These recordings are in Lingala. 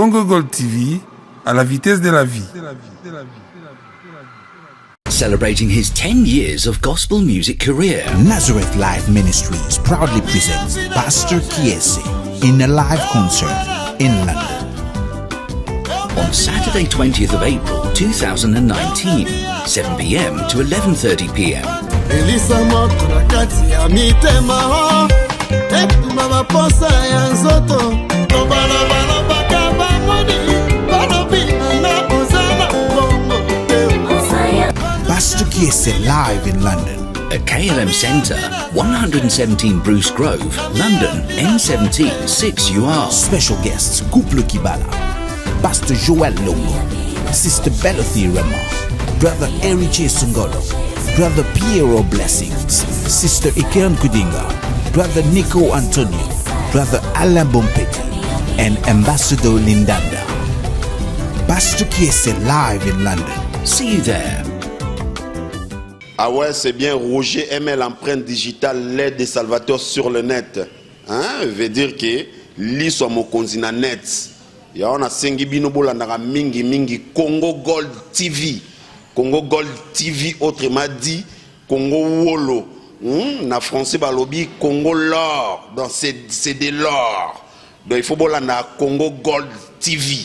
Congo Gold TV, à la vitesse de la vie. Celebrating his 10 years of gospel music career, Nazareth Life Ministries proudly presents Pastor Kiese in a live concert in London. On Saturday 20th of April 2019, 7 p.m. to 11:30 p.m. Pastor Kiese live in London. At KLM Centre, 117 Bruce Grove, London, N17 6UR. Special guests Couple Kibala, Pastor Joel Longo, Sister Belothy Rema, Brother Eriche Sungolo, Brother Piero Blessings, Sister Iken Kudinga, Brother Nico Antonio, Brother Alain Bompeti, and Ambassador Lindanda. Pastor Kiese live in London. See you there. Ah ouais, c'est bien. Roger aimait l'empreinte digitale, l'aide des salvateurs sur le net. Hein? Veut dire que l'ISO mo konzina net. Ya on a sengi binobola na mingi Congo Gold TV. Congo Gold TV, autrement dit Congo Wolo. Na français balobi Congo l'or. Donc c'est de l'or. Donc il faut bola na Congo Gold TV.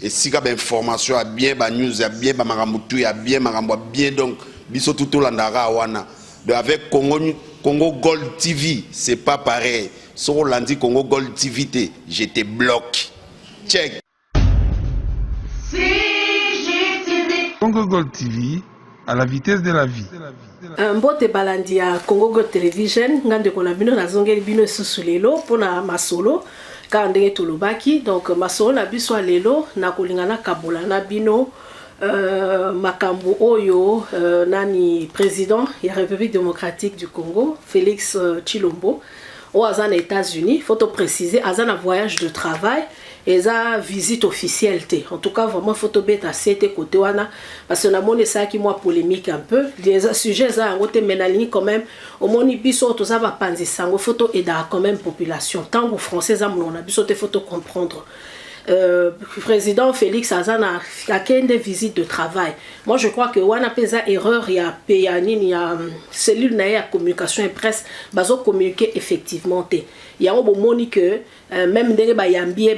Et si il y a information, bien, news, bien, maramoutou, bien, marambo, bien, donc biso tout landara wana. Donc avec Congo Gold TV, c'est pas pareil. Sur l'andi Congo Gold TV, je te bloque. Check. Congo Gold TV, à la vitesse de la vie. Mbote balandi ya Congo Gold Television, ngande kona bino na zongeli bino susu lelo pona masolo ka ndenge tolobaki. Donc masolo na biso lelo na kolingana kabola na bino makambo oyo nani président ya République démocratique du Congo Félix Tshilombo aux États-Unis. Faut te préciser azana voyage de travail et ça visite officielle. En tout cas vraiment faut te bête à cette côté wana parce que na moni ça qui moi polémique un peu les sujets ça en côté menalini quand même au moni biso to ça va panzi sango photo et da quand même population tant que français ça on a biso te faut te comprendre. Président Félix Azana a des visites de travail. Moi je crois que wana pesa erreur ya peyanini ya cellule na ya communication et presse bazo communiquer effectivement te. Ya obo moni que même ndenge bayambié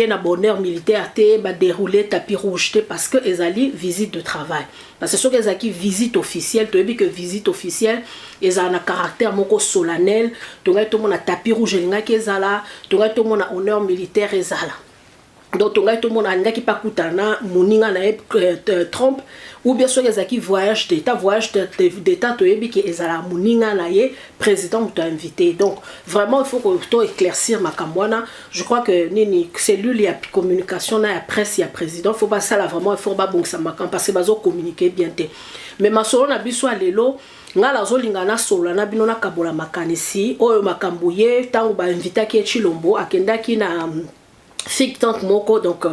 na bonheur militaire te ba dérouler tapis rouge te parce que ezali visite de travail. Parce que ce que ezaki visite officielle, tu dis que visite officielle ezala na caractère moko solennel, tu ngai to mona tapis rouge linga kezala, tu ngai to mona honneur militaire ezala. Donc tu ngai to mona ngaki pakutana moninga na Trump ou bien sûr ezaki voyage d'état to yebi que ezala moninga na ye président t'a invité. Donc vraiment il faut que to éclaircir makamwana. Je crois que nini cellule ya communication na ya presse ya président faut pas ça là vraiment il faut pas bon ça makam parce que bazo communiquer bien te. Mais masolo na biso lelo ngala zolingana solo na bino na kabola makanisi oyo makambo ye tango ba invité ki Tshilombo akendaki na think tank moko donc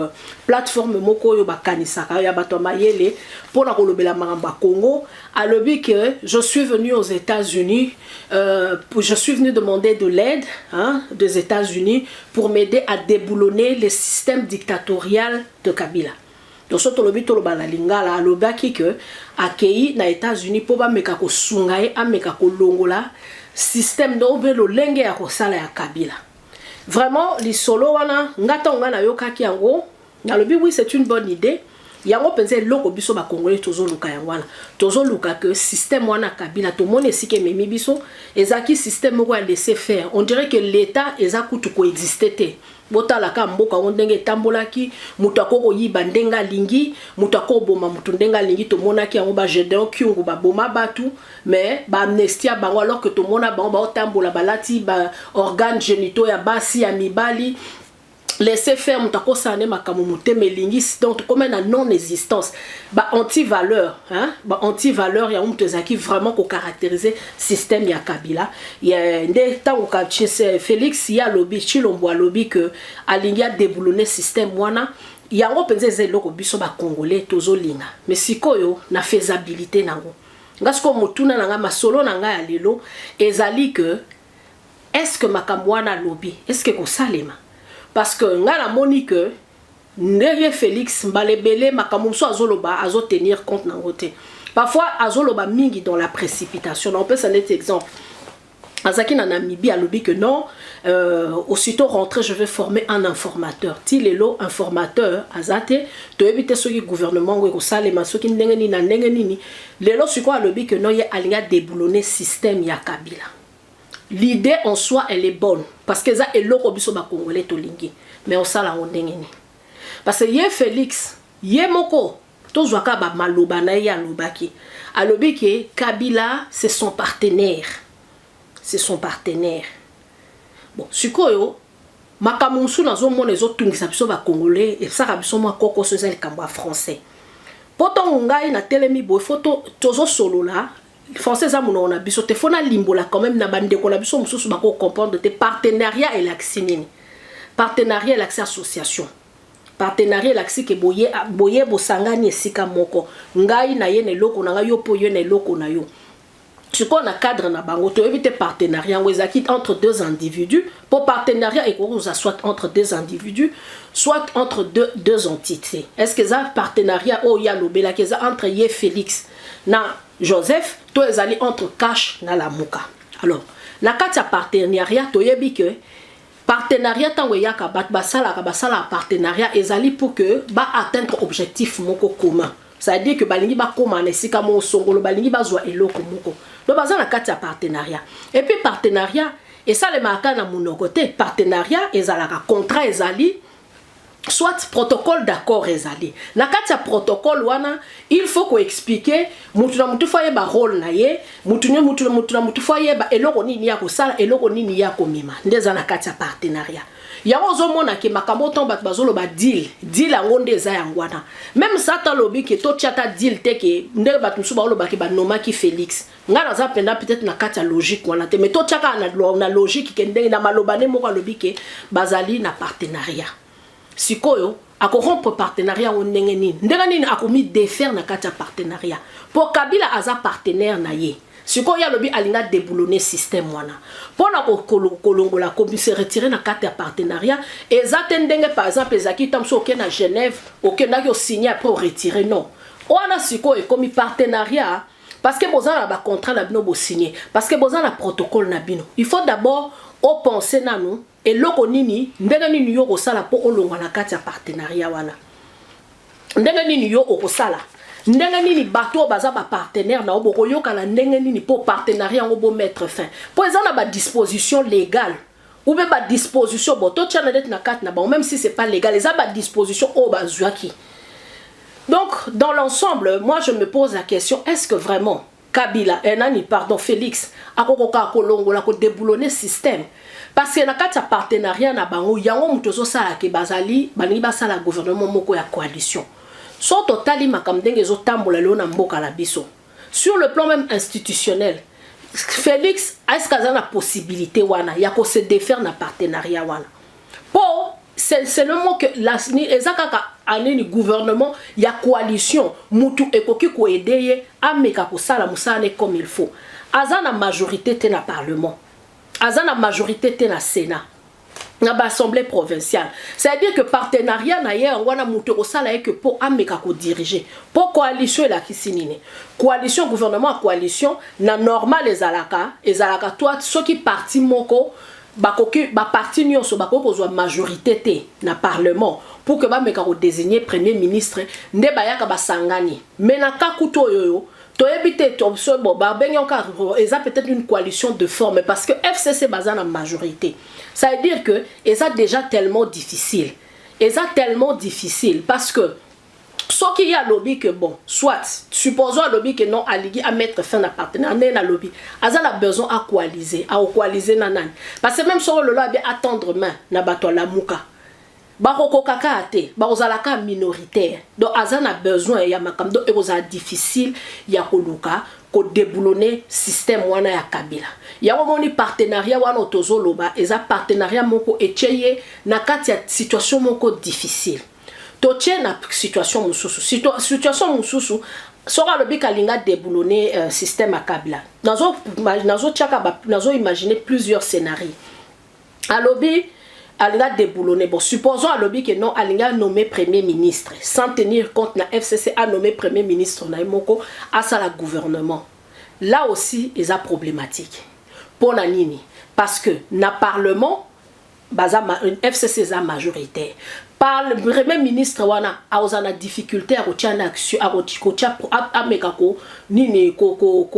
plateforme moko yo bakanisaka ya bato mayele pona kolobela maramba Congo alobi que je suis venu aux États-Unis je suis venu demander de l'aide des États-Unis pour m'aider à déboulonner le système dictatorial de Kabila. Donc surtout le but la lingala alobaki que akei na États-Unis po ba meka ko sungaye ameka ko longola système do belo lenge ya ko sala ya Kabila. Vraiment les solo wana ngata ngana yokaki yango nalobi oui c'est une bonne idée. Yango penze loko biso ba congolais tozo luka yangwana tozo luka que système wana Kabila to mone sike memi biso ezaki système moko a laisser faire. On dirait que l'état ezakutu ko exister te. Botala ka mboka ondenge tambolaki mutako ko yiba ndenga lingi mutako boma mutundenga lingi to monaki yango ba Gédéon Kyungu ba boma batu mais ba amnestia bango alors que to mona bango ba tambola balati ba organes génitaux ya basi ya mibali laisser faire mutako sane makamu muteme lingi donc comme na non existence ba anti-valeur ba anti-valeur ya umtezaki vraiment ko caractériser système ya Kabila ya nde tango ka Félix ya lobby Tshilombo lobby que alingia déboulonner système wana yango penze zeloko biso ba congolais tozolinga mais sikoyo na faisabilité nango ngasko mutuna nanga masolo nanga ya lelo ezali que est-ce que makamwana lobby est-ce que ko salema parce que nga na moni que ndenge Félix Mbalebele makamumso azoloba azotenir compte nangote. Parfois azoloba mingi dans la précipitation. On peut s'en être exemple. Azaki na Namibie a lobby que non, aussitôt rentré je vais former un informateur. Ti lelo informateur azate to éviter ce qui gouvernement ngo sale masoki ndenge ni na ndenge nini. Lelo siko a lobby que non ya alinga déboulonner système ya Kabila. L'idée en soi elle est bonne parce que ça eloko biso ba congolais to lingi mais on sala ndenge ni. Parce que ye Félix, ye moko tozwaka ba maloba na ya lobaki. A lobby que Kabila c'est son partenaire. C'est son partenaire. Bon, sikoyo makamunsu nazo mona ezotungisa biso ba congolais et ça biso moi koko soza le kamba français. Poto ngai na telemi bo photo tozo solo là français za mona na biso te fona limbola quand même na bande ko na biso mususu ba ko comprendre te partenariat et l'accès nini. Partenariat et l'accès association. Partenariat et l'accès ke boye bo sangani esika moko. Ngai na ye ne loko na yo po yo ne loko na yo. Ce qu'on a cadre na bango to éviter partenariat entre deux individus pour partenariat et qu'on soit entre deux individus soit entre deux entités. Est-ce que ça partenariat o ya lobela que ça entre ye Félix na Joseph to ezali entre Cash na Lamuka. Alors la carte partenariat to yebi que partenariat tango ya ka basala partenariat ezali pour que ba atteindre objectif moko commun. Ça veut dire que balingi ba koma na sika mo songolo balingi ba zwa eloko moko. Donc bazana na kati ya partenariat. Et puis partenariat et ça les marquants na mon côté partenariat ezalaka contrat ezali soit protocole d'accord ezali. Na kati ya protocole wana il faut ko expliquer mutu na mutu foye ba rôle na ye, mutu na mutu foye ba eloko nini ya ko sala eloko nini ya ko mima. Ndeza na kati ya partenariat. Yango zomona ke makambo tomba bazolo ba deal angonde eza yangwana même ça ta lobby ke to chata deal te ke ndenge batu suba oloba ke ba nomaki Félix ngana za penda peut-être na kati ya logique wana te mais to chaka na logique ke ndenge na malobane moko lobby ke bazali na partenariat sikoyo ako rompre partenariat o ndenge nini akomi défaire na kati ya partenariat pour Kabila aza partenaire na ye. Siko ya lobi alinga déboulonner système wana. Pona kolongola komi se retirer na carte de partenariat et zatendenge par exemple ezaki tamso ke na Genève aucun na yo signer après retirer non. Wana siko e komi partenariat parce que bozana na ba contrat na bino bo signer parce que bozana na protocole na bino. Il faut d'abord au penser na nous et loko nini ndenge nini yo ko sala po olonga na carte de partenariat wana. Ndenge nini yo ko sala ndenge nini bato baza ba partenaire na oboko yoka na ndenge nini pour partenariat ngo mettre fin pour exemple ba disposition légale ou bien ba disposition boto tchana det na carte na ba même si c'est pas légal les ba disposition o bazuaki. Donc dans l'ensemble moi je me pose la question est-ce que vraiment Kabila Félix akokoka kolongola ko déboulonner système parce que na carte partenariat na bango yango mutozo sala ke bazali bani basala gouvernement moko ya coalition. Son total makamdenge zo tambola leo na mboka la biso. Sur le plan même institutionnel, Félix est-ce qu'il y a la possibilité wana ya ko se défaire na partenariat wana. Pour c'est le mot que la ezaka ani gouvernement ya coalition mutu ekoki ko aider a meka ko sala musane comme il faut. Azana majorité te na parlement. Azana majorité te na sénat. Na l'Assemblée provinciale. C'est-à-dire que partenariat na ye wana mutu osala que pour ameka ko diriger. Pour coalition la kisinine. Coalition gouvernement coalition na normal ezalaka toi ceux qui parti moko bakoki ba parti nyonso bakoko zo majorité te na parlement pour que ba meka ko désigner premier ministre nde bayaka basangani. Mais na kakuto yoyo to ebite to so bo ba benyoka eza peut-être une coalition de forme parce que FCC baza na majorité. Ça veut dire que c'est déjà tellement difficile. Et ça tellement difficile parce que ce qui y a lobby que bon, soit supposons à lobby que non allié à mettre fin à partenariat na lobby, azal a besoin à coaliser nanan. Parce que même sur le lobby attendre main na bato la muka. Baroko kaka ate, barozalaka minoritaire. Donc azal a besoin ya makam do eroza difficile ya koluka ko déboulonner système wana ya Kabila. Ya moni partenariat wana otozo loba eza partenariat moko etcheye na kati ya situation moko difficile. Toche na situation mususu. Situation mususu sera le bikalinga déboulonner système à Kabila. Nazo imaginer plusieurs scénarios. Alobi alinga déboulonné. Bon, supposons à lobby que non, alinga nommé premier ministre. Sans tenir compte, na FCC a nommé premier ministre, na imoko, à ça la gouvernement. Là aussi, il y a problématique. Pour la nini. Parce que, na parlement, FCC est majoritaire. Par le premier ministre, wana a une difficulté à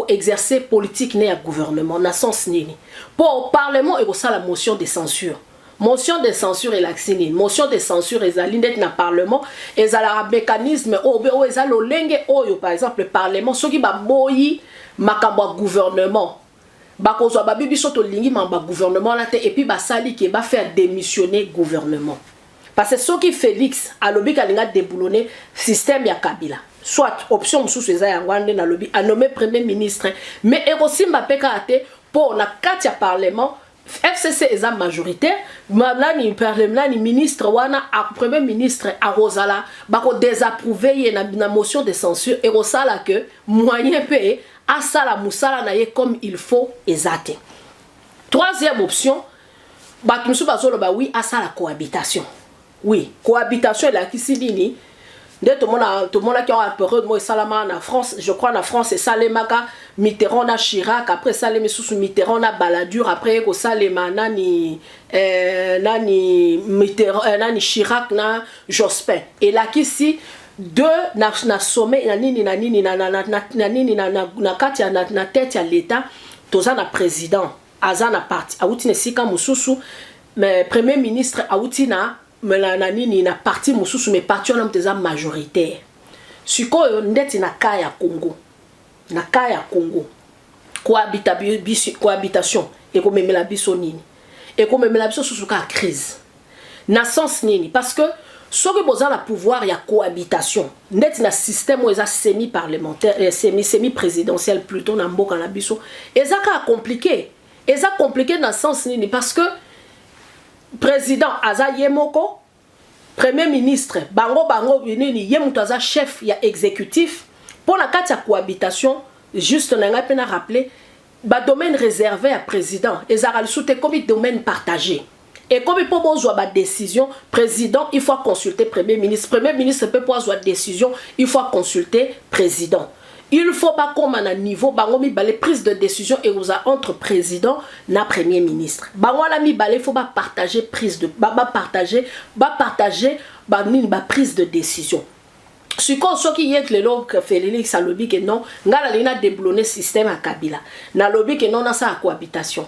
exercer politique ne gouvernement, na sens nini. Pour le parlement, il y a la motion de censure. Motion de censure et l'accès. Motion de censure et l'indette na parlement et la mécanisme ou et le lenge oyo par exemple le parlement ce qui va boyi makamba gouvernement bakozwa babibi soto lingi mamba gouvernement la et puis basali qui va faire démissionner gouvernement parce que ce qui Félix a lobby kalinga déboulonner système ya Kabila soit option mususu eza ya ngwande na lobby a nommé premier ministre mais aussi Mbappé ate pour na kati ya parlement FCC est majoritaire, ni parlement ni ministre wana a premier ministre a Rosala bako désapprouver na motion de censure et Rosala que moyen peut à ça la musala na comme il faut exact. Troisième option batumsu bazolo ba oui à ça la cohabitation. Oui, cohabitation la kisidini. Dès tout le monde qui a un peu de moi Salama en France, je crois en France c'est Salemaka, Mitterrand na Chirac, après Salem sous Mitterrand na Balladur, après ko Salema nani Mitterrand nani Chirac na Jospin. Et là ici deux na sommet na nini na kati na tête ya l'état, toza na président, aza na parti, awuti ne sika mususu, mais premier ministre awuti na melanani na parti mususu mais parti on a majoritaire sikoyo ndeti na kaya Congo cohabitation et comme memela biso nini et comme memela biso susu ka crise na sens nini parce que soki boza la pouvoir ya cohabitation ndeti na système où eza semi parlementaire semi présidentiel plutôt na mboka na biso eza ka compliqué dans sens nini parce que président aza yemoko premier ministre bango nini yemuto aza chef ya exécutif pour la carte ya cohabitation juste nanga pena rappeler ba domaine réservé à président ezara soute comme domaine partagé et comme pour bozwa ba décision président il faut consulter premier ministre peut prendre décision il faut consulter président. Il faut pas comme à un niveau bangomi balé prise de décision et vous a entre président na premier ministre. Bangola mi balé faut pas partager prise de partager prise de décision. Ce qui y est le log Félix a lobby que non ngala lina déboulonner système à Kabila. Na lobby que non na sa cohabitation.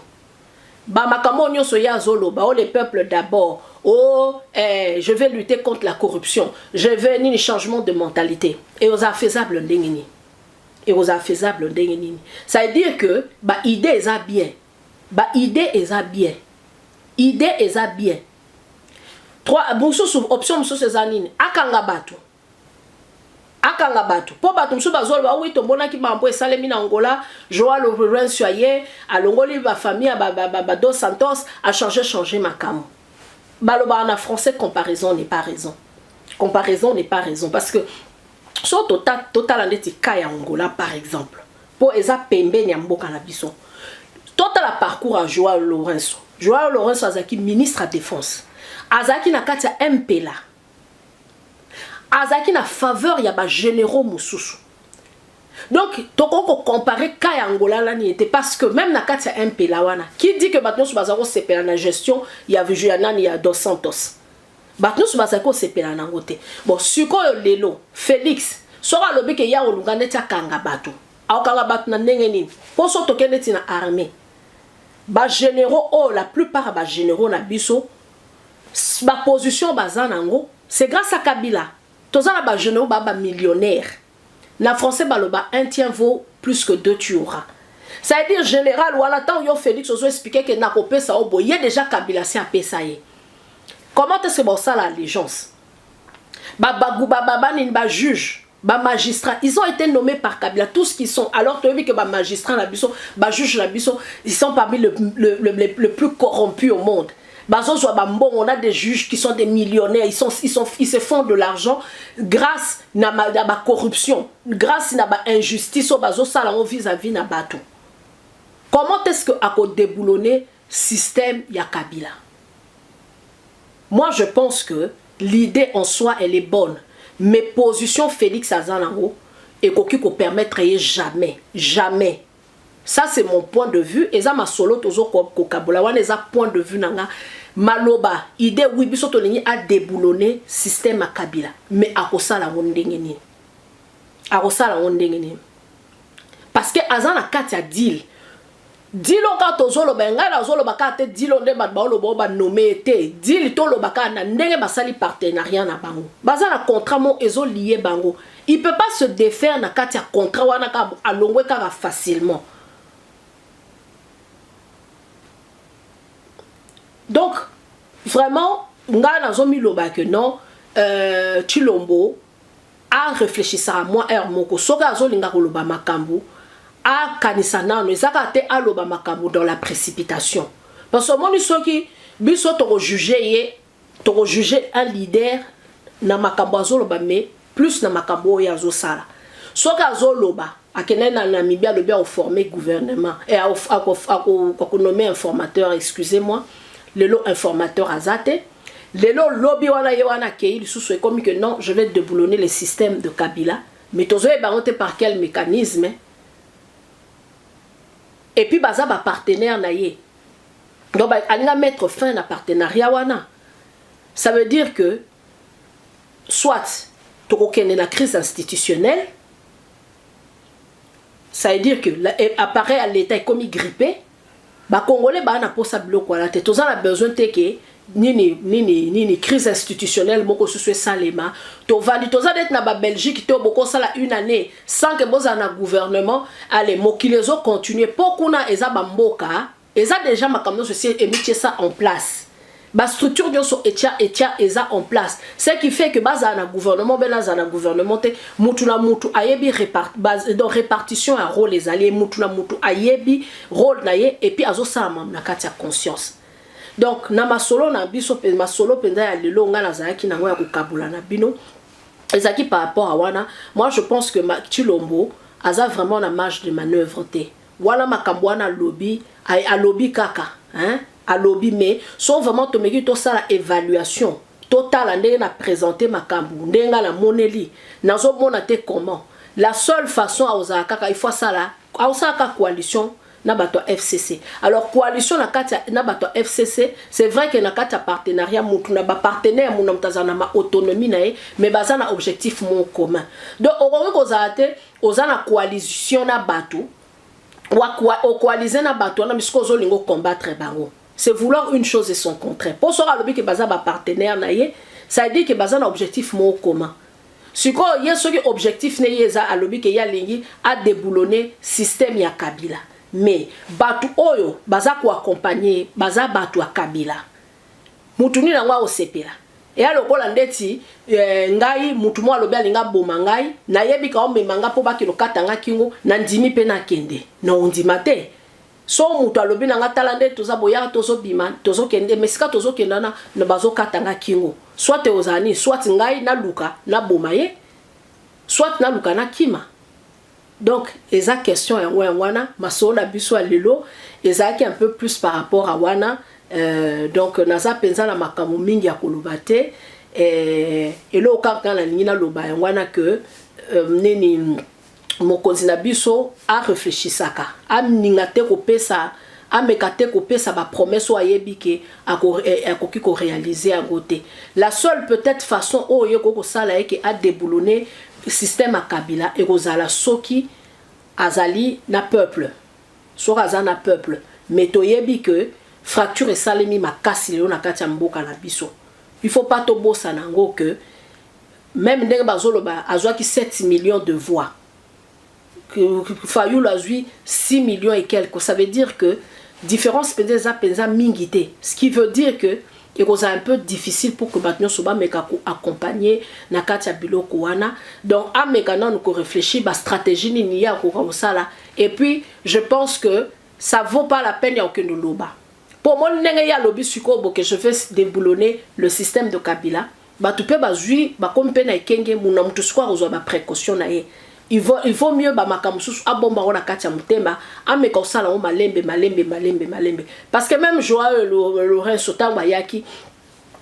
Ba makamo nyonso ya zolo ba les peuples d'abord. Je vais lutter contre la corruption. Je veux un changement de mentalité et aux faisable ndengini. Et aux faisable d'engeni. Ça veut dire que ba idée est bien. Idée est bien. Trois option sur ces années. Akanga batu. Po batu msu bazolo ba oui to mona ki ba mpo salemi na Angola, Joao Lourenço aye, alongoli ba famille ba Dos Santos a changer makamo. Baloba en français comparaison n'est pas raison. Parce que so total andeti kaya Angola par exemple pour eza pembe nyamboka na biso total a parcours à Joao Lourenço azaki ministre à défense azaki na kati ya MPLA azaki na faveur ya ba généraux mususu donc toko comparer kaya Angola là ni était parce que même na kati ya MPLA wana qui dit que batno su bazako sepela na gestion ya Vijuanani ya Dos Santos batno su bazako sepela na ngote bon sikoyo lelo Félix sora lobi ke ya olungane tia kanga batu akanga batu na ndenge nini poso tokende tina armée ba généraux la plupart ba généraux na biso ba position bazanango c'est grâce à Kabila tozana ba généraux ba millionnaire na français baloba un tien vaut plus que deux tu auras. Ça veut dire général wala tant yo Félix ozo expliquer que na kopé ça obo y a déjà Kabila c'est apé ça y. Comment est-ce que bon ça l'allégeance? Ba juge, ba magistrat, ils ont été nommés par Kabila tous qui sont alors tu as vu que ba magistrat la biso, ba juge la biso, ils sont parmi le plus corrompus au monde. On a des juges qui sont des millionnaires, ils se font de l'argent grâce à la corruption, grâce à l'injustice vis-à-vis de Batou. Comment est-ce que à déboulonner système ya Kabila? moi je pense que l'idée en soi elle est bonne, mais position Félix Azanango et qu'on permettrait jamais. Ça c'est mon point de vue. Et ça ma solo tozo ko kabola wana eza point de vue nanga maloba idée oui biso to lingi a déboulonner système à Kabila, mais akosala ndenge nini. Akosala ndenge nini. Parce que azana kati ya deal. Dilo ka tozolo benga na zolo baka te dilo nde ba lo ba nommé te dil to lo baka na ndenge basali partenariat na bango baza na contrat mo ezo lié bango il peut pas se défaire na kati ya contrat wana ka alongwe ka facilement. Donc vraiment nga na zo mi lo ba que non Tshilombo a réfléchi ça à moi moko soka zo linga ko lo ba makambu a kanisana no ezaka te aloba makambo dans la précipitation parce que moni soki biso to juger un leader na makambo azoloba mais plus na makambo ya zosala soki azoloba akene na Namibia le bien former gouvernement et a nommer informateur excusez-moi lelo informateur azate lelo lobby wana yewana kei lisusu comme que non je vais déboulonner le système de Kabila mais tozoye barote par quel mécanisme. Et puis baza ba partenaire na ye. Donc alinga mettre fin à partenariat wana. Ça veut dire que soit tokokene la crise institutionnelle, ça veut dire que l'appareil à l'état est comme grippé, ba congolais ba na posa biloko la tête, toza na besoin te que ni crise institutionnelle moko suswe salema to vali toza d'être na ba Belgique to boko sala une année sans que boza na gouvernement allez mokilezo continuer pokuna eza ba mboka eza déjà makamno ceci et ça en place ba structure dioso etia eza en place ce qui fait que baza na gouvernement belaza na gouvernement te mutu na mutu ayebi répartition à rôle les alliés mutu na mutu ayebi rôle na ye et puis azo sala na kati ya conscience. Donc na masolo na biso pe masolo penda ya lelo nga na zaki na ngoya ko kabula na bino ezaki par rapport à wana moi je pense que Tshilombo aza vraiment na marge de manœuvre te wana makambo wana lobby a lobby kaka hein a lobby mais sont vraiment to meki to sala évaluation totale ndenge na présenter makambo ndenge na moneli nazo mona te comment la seule façon à oza kaka il faut sala a coalition na bato FCC. Alors coalition na kati na bato FCC, c'est vrai que na kati partenariat mutu na ba partenaire mu na mtazana ma autonomie na ye, mais baza na objectif mon commun. Donc on kozate ozana coalition na bato o coaliser na bato na misiko zo lingo combattre bango. C'est vouloir une chose et son contraire. Pour sera lobi que baza ba partenaire na ye, ça veut dire que baza na objectif mon commun. Si ko yeso ki objectif ne yeza a lobi que ya lingi a déboulonner système ya Kabila. Mais batu oyo baza ko accompagner baza batu a Kabila mutu ni nangwa osepela e alokola ndeti ngai mutu mo alobi alinga boma ngai na yebi ka omema nga po bakilo katanga kingo na ndimi pe na kende na ondima te so mutu alobi nanga tala nde toza boya tozo bima tozo kende mesika tozo kendana na bazo katanga kingo soit ozani soit ngai na luka na boma ye soit na luka na kima. Donc, eza question ya wana masola biso lelo ezaki un peu plus par rapport à wana donc naza penza na makambo mingi ya kolobate et lo kaka na nina loba wana que nini mokonzi na biso a réfléchi saka a ningate ko pesa a mekate ko pesa ba promesse wa yebike akoki ko réaliser à côté. La seule peut-être façon o yeko ko sala eke a déboulonner système à Kabila et kozala soki azali na peuple so azana peuple mais toyebi que fracture et salemi makasi leo na kati ya mboka na biso il faut pas to bossa nango que même ndenge bazoloba azwaki 7 millions de voix que Fayulu azui 6 millions et quelques, ça veut dire que différence penza mingite, ce qui veut dire que c'est un peu difficile pour que maintenant soba meka accompagner na katia biloko wana. Donc à mekana nous réfléchir ba stratégie ni ya ko sala et puis je pense que ça vaut pas la peine ya aucun loba. Pour moi ndenge ya lobby suko que je vais déboulonner le système de Kabila, ba tu peux ba zui ba comme pe na ekenge muna mutu swa ozwa ba précaution na ye. Il vaut mieux ba makamususu abomba ona katia mutemba ameka osala o malembe parce que même Joao Lorenzo Tangwa yaki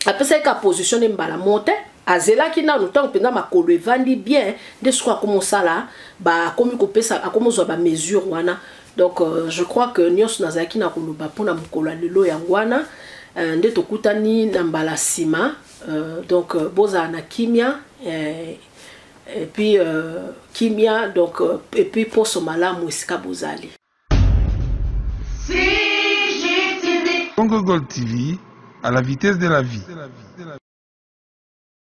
apesa ka position mbala monte azela ki na longtemps penda makolo evandi bien de ce quoi comme ça là ba comme ko pesa comme zo ba mesure wana donc je crois que nyos nazaki na koloba pona mokolo lelo yangwana nde tokutani na mbala sima donc boza na kimia et puis kimia donc et puis pour ce malamu esika bozali Congo Gold TV, à la vitesse de la vie.